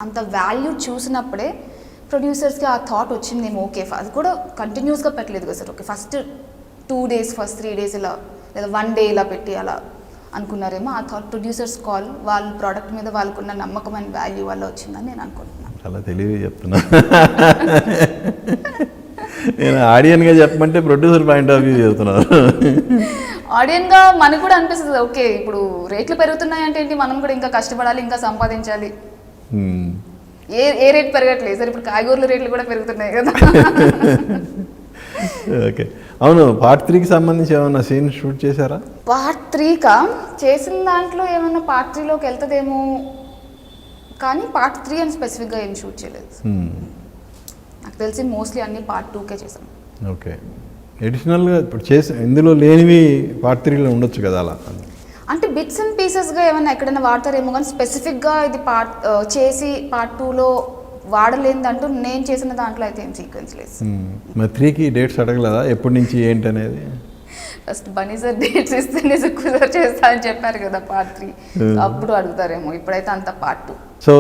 అంత వాల్యూ చూసినప్పుడే ప్రొడ్యూసర్స్కి ఆ థాట్ వచ్చిందేమో. ఓకే, అది కూడా కంటిన్యూస్గా పెట్టలేదు కదా sir. Okay, first 2 days, first 3 days ఇలా, లేదా 1 day ఇలా పెట్టి అలా అనుకున్నారేమో. ఆ థాట్ ప్రొడ్యూసర్స్ కాల్, వాళ్ళ ప్రోడక్ట్ మీద వాళ్ళకున్న నమ్మకమైన వాల్యూ వల్ల వచ్చిందని నేను అనుకుంటున్నాను. చాలా తెలివి చెప్తున్నా. నేను ఆడియన్గా చెప్పమంటే ప్రొడ్యూసర్ పాయింట్ ఆఫ్ వ్యూ చెప్తున్నారు. ఆడియన్గా మనకు కూడా అనిపిస్తుంది, ఓకే ఇప్పుడు రేట్లు పెరుగుతున్నాయి అంటే ఏంటి, మనం కూడా ఇంకా కష్టపడాలి, ఇంకా సంపాదించాలి. ఏ రేట్ పెరగట్లేదు సార్, ఇప్పుడు కాయగూరల రేట్లు కూడా పెరుగుతున్నాయి కదా. ఓకే, అవును. పార్ట్ 3కి సంబంధించి ఏమైనా సీన్ షూట్ చేశారా? పార్ట్ 3కా చేసిన దాంట్లో ఏమన్నా పార్ట్ 3లోకి వెళ్తుందేమో, కానీ పార్ట్ 3 అని స్పెసిఫిక్గా ఏం షూట్ చేయలేదు. నాకు తెలిసి మోస్ట్లీ అన్ని పార్ట్ 2కే చేసాం. ఓకే, ఎడిషనల్గా ఇప్పుడు చేసి ఇందులో లేనివి పార్ట్ 3లో ఉండొచ్చు కదా అలా? అంటే బిట్స్ అండ్ పీసెస్గా ఏమైనా ఎక్కడైనా వాడతారేమో, కానీ స్పెసిఫిక్గా ఇది చేసి పార్ట్ 2లో వాడలేదంటూ నేను చేసిన దాంట్లో అయితే ఏం సీక్వెన్స్ లేదు. మరి 3కి డేట్స్ అడగలేదా, ఎప్పటి నుంచి ఏంటి అనేది? ఫస్ట్ బన్నీ సార్ డేట్స్ ఇస్తేనే సుక్కుసారి చేస్తా అని చెప్పారు కదా పార్ట్ 3, అప్పుడు అడుగుతారేమో. ఇప్పుడైతే అంత పార్ట్ 2. సో